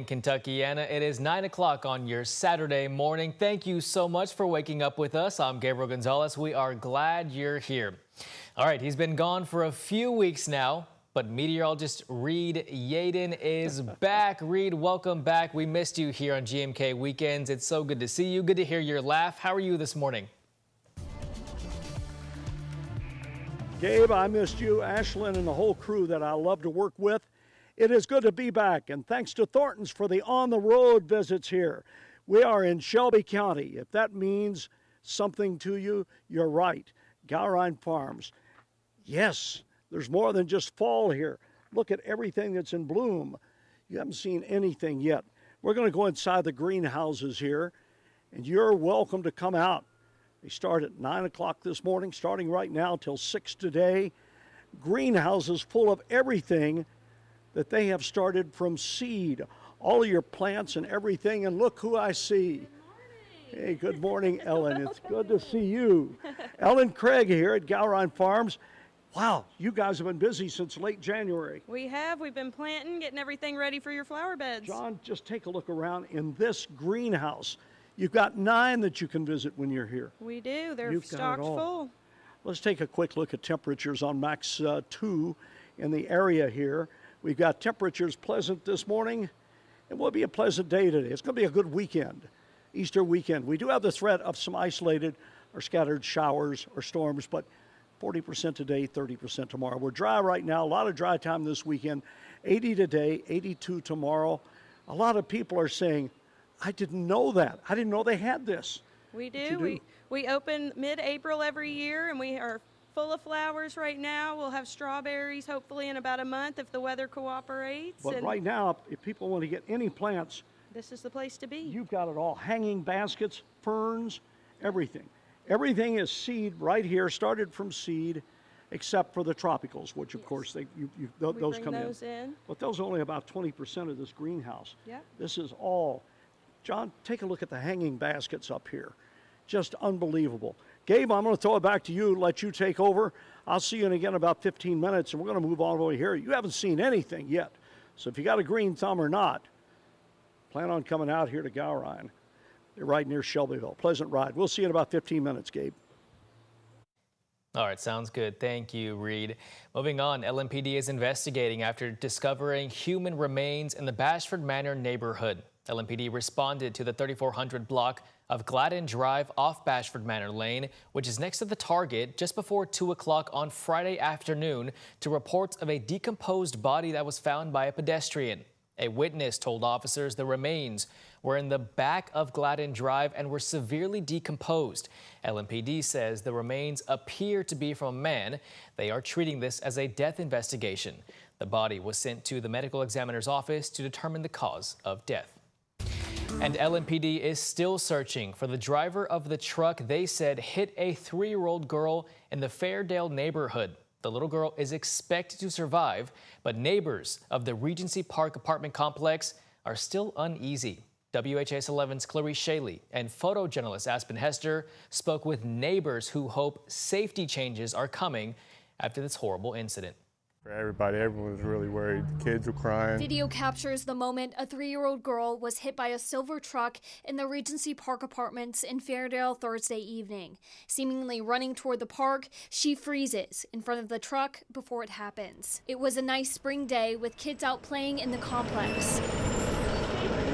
morning, Kentuckiana. It is 9 o'clock on your Saturday morning. Thank you so much for waking up with us. I'm Gabriel Gonzalez. We are glad you're here. All right, he's been gone for a few weeks now, but meteorologist Reed Yaden is back. Reed, welcome back. We missed you here on GMK Weekends. It's so good to see you. Good to hear your laugh. How are you this morning? Gabe, I missed you, Ashlyn, and the whole crew that I love to work with. It is good to be back, and thanks to Thornton's for the on-the-road visits here. We are in Shelby County. If that means something to you, you're right. Gowrine Farms. Yes, there's more than just fall here. Look at everything that's in bloom. You haven't seen anything yet. We're going to go inside the greenhouses here, and you're welcome to come out. They start at 9 o'clock this morning, starting right now till 6 today. Greenhouses full of everything that they have started from seed. All of your plants and everything. And look who I see. Good morning. Hey, good morning, Ellen. It's good to see you. Ellen Craig here at Gowrine Farms. Wow, you guys have been busy since late January. We have. We've been planting, getting everything ready for your flower beds. John, just take a look around in this greenhouse. You've got 9 that you can visit when you're here. We do. They're You've got it stocked all. full. Let's take a quick look at temperatures on Max 2 in the area here. We've got temperatures pleasant this morning. It will be a pleasant day today. It's going to be a good weekend, Easter weekend. We do have the threat of some isolated or scattered showers or storms, but 40% today, 30% tomorrow. We're dry right now. A lot of dry time this weekend. 80 today, 82 tomorrow. A lot of people are saying, I didn't know that. I didn't know they had this. We do. We open mid-April every year, and we are full of flowers right now. We'll have strawberries hopefully in about a month if the weather cooperates. But right now, if people want to get any plants, this is the place to be. You've got it all. Hanging baskets, ferns, everything. Everything is seed right here, started from seed, except for the tropicals, which of course those come in. But those are only about 20% of this greenhouse. Yep. This is all. John, take a look at the hanging baskets up here. Just unbelievable. Gabe, I'm going to throw it back to you, let you take over. I'll see you in again about 15 minutes, and we're going to move on over here. You haven't seen anything yet. So if you got a green thumb or not, plan on coming out here to Gowrine. They're right near Shelbyville. Pleasant ride. We'll see you in about 15 minutes, Gabe. All right, sounds good. Thank you, Reed. Moving on, LMPD is investigating after discovering human remains in the Bashford Manor neighborhood. LMPD responded to the 3400 block of Gladden Drive off Bashford Manor Lane, which is next to the Target, just before 2 o'clock on Friday afternoon, to reports of a decomposed body that was found by a pedestrian. A witness told officers the remains were in the back of Gladden Drive and were severely decomposed. LMPD says the remains appear to be from a man. They are treating this as a death investigation. The body was sent to the medical examiner's office to determine the cause of death. And LMPD is still searching for the driver of the truck they said hit a 3-year-old girl in the Fairdale neighborhood. The little girl is expected to survive, but neighbors of the Regency Park apartment complex are still uneasy. WHAS11's Clarice Shaley and photojournalist Aspen Hester spoke with neighbors who hope safety changes are coming after this horrible incident. For everybody, everyone was really worried. The kids were crying. Video captures the moment a 3-year-old girl was hit by a silver truck in the Regency Park apartments in Fairdale Thursday evening. Seemingly running toward the park, she freezes in front of the truck before it happens. It was a nice spring day with kids out playing in the complex.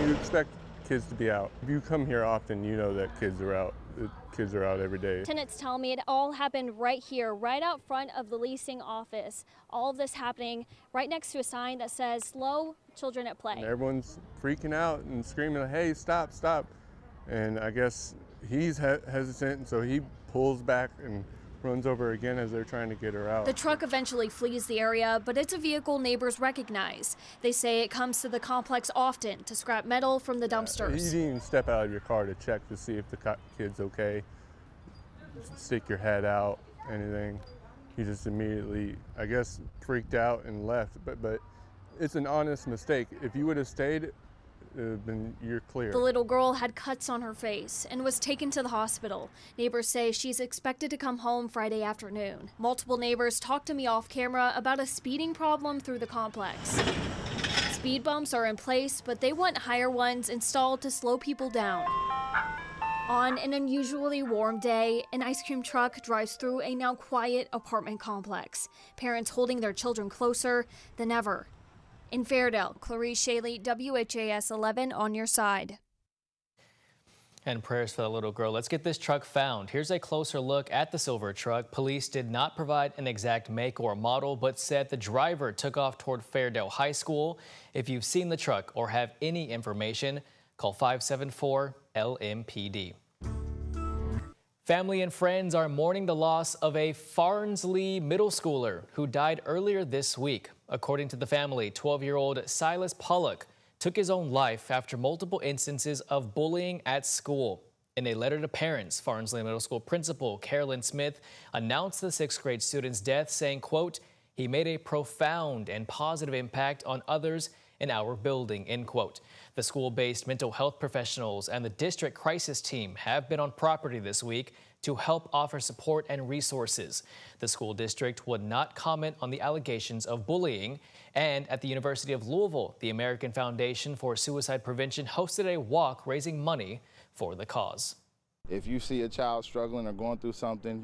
You expect kids to be out. If you come here often, you know that kids are out. The kids are out every day. Tenants tell me it all happened right here, right out front of the leasing office. All of this happening right next to a sign that says, "Slow children at play." And everyone's freaking out and screaming, "Hey, stop, stop." And I guess he's hesitant, so he pulls back and runs over again as they're trying to get her out. The truck eventually flees the area, but it's a vehicle neighbors recognize. They say it comes to the complex often to scrap metal from the dumpsters. You didn't even step out of your car to check to see if the kid's okay, stick your head out, anything. You just immediately, I guess, freaked out and left. But it's an honest mistake. If you would have stayed, then you're clear. The little girl had cuts on her face and was taken to the hospital. Neighbors say she's expected to come home Friday afternoon. Multiple neighbors talked to me off camera about a speeding problem through the complex. Speed bumps are in place, but they want higher ones installed to slow people down. On an unusually warm day, an ice cream truck drives through a now quiet apartment complex, parents holding their children closer than ever. In Fairdale, Clarice Shaley, WHAS 11 on your side. And prayers for the little girl. Let's get this truck found. Here's a closer look at the silver truck. Police did not provide an exact make or model, but said the driver took off toward Fairdale High School. If you've seen the truck or have any information, call 574-LMPD. Family and friends are mourning the loss of a Farnsley middle schooler who died earlier this week. According to the family, 12-year-old Silas Pollock took his own life after multiple instances of bullying at school. In a letter to parents, Farnsley Middle School principal Carolyn Smith announced the sixth grade student's death, saying, quote, "He made a profound and positive impact on others in our building," end quote. The school-based mental health professionals and the district crisis team have been on property this week to help offer support and resources. The school district would not comment on the allegations of bullying. And at the University of Louisville, the American Foundation for Suicide Prevention hosted a walk raising money for the cause. If you see a child struggling or going through something,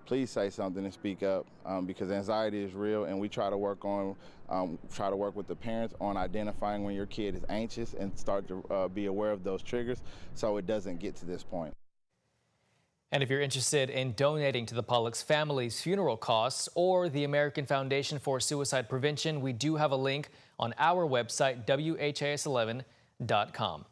please say something and speak up, because anxiety is real, and we try to work with the parents on identifying when your kid is anxious and start to be aware of those triggers so it doesn't get to this point. And if you're interested in donating to the Pollock's family's funeral costs or the American Foundation for Suicide Prevention, we do have a link on our website, WHAS11.com.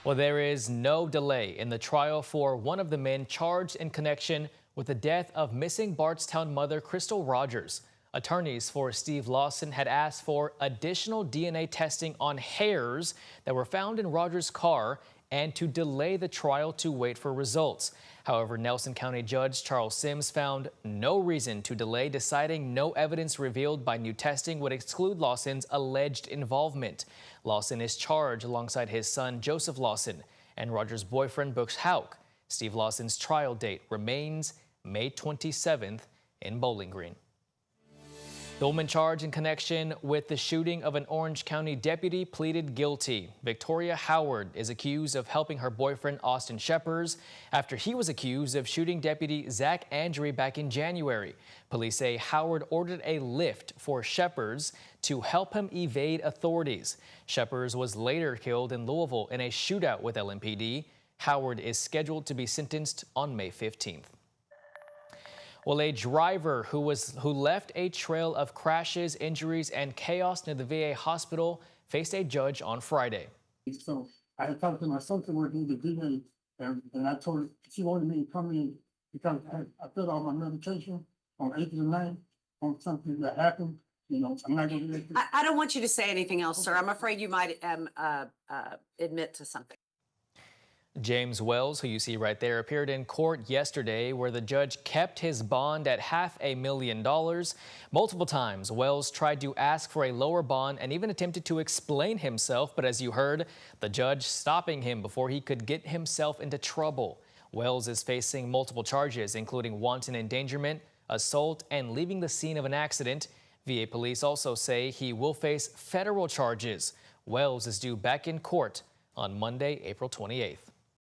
Well, there is no delay in the trial for one of the men charged in connection with the death of missing Bardstown mother Crystal Rogers. Attorneys for Steve Lawson had asked for additional DNA testing on hairs that were found in Rogers' car and to delay the trial to wait for results. However, Nelson County Judge Charles Sims found no reason to delay, deciding no evidence revealed by new testing would exclude Lawson's alleged involvement. Lawson is charged alongside his son Joseph Lawson and Rogers' boyfriend Brooks Houck. Steve Lawson's trial date remains May 27th in Bowling Green. The woman charged in connection with the shooting of an Orange County deputy pleaded guilty. Victoria Howard is accused of helping her boyfriend Austin Sheppers after he was accused of shooting Deputy Zach Andrew back in January. Police say Howard ordered a lift for Sheppers to help him evade authorities. Sheppers was later killed in Louisville in a shootout with LMPD. Howard is scheduled to be sentenced on May 15th. Well, a driver who left a trail of crashes, injuries, and chaos near the VA hospital faced a judge on Friday. So I had talked to my sister working the VA, and I told her she wanted me to come in because I filled out my medication on 8th and 9th on something that happened. I'm not going to. I don't want you to say anything else, sir. I'm afraid you might admit to something. James Wells, who you see right there, appeared in court yesterday where the judge kept his bond at $500,000. Multiple times, Wells tried to ask for a lower bond and even attempted to explain himself. But as you heard, the judge stopping him before he could get himself into trouble. Wells is facing multiple charges, including wanton endangerment, assault, and leaving the scene of an accident. VA police also say he will face federal charges. Wells is due back in court on Monday, April 28th.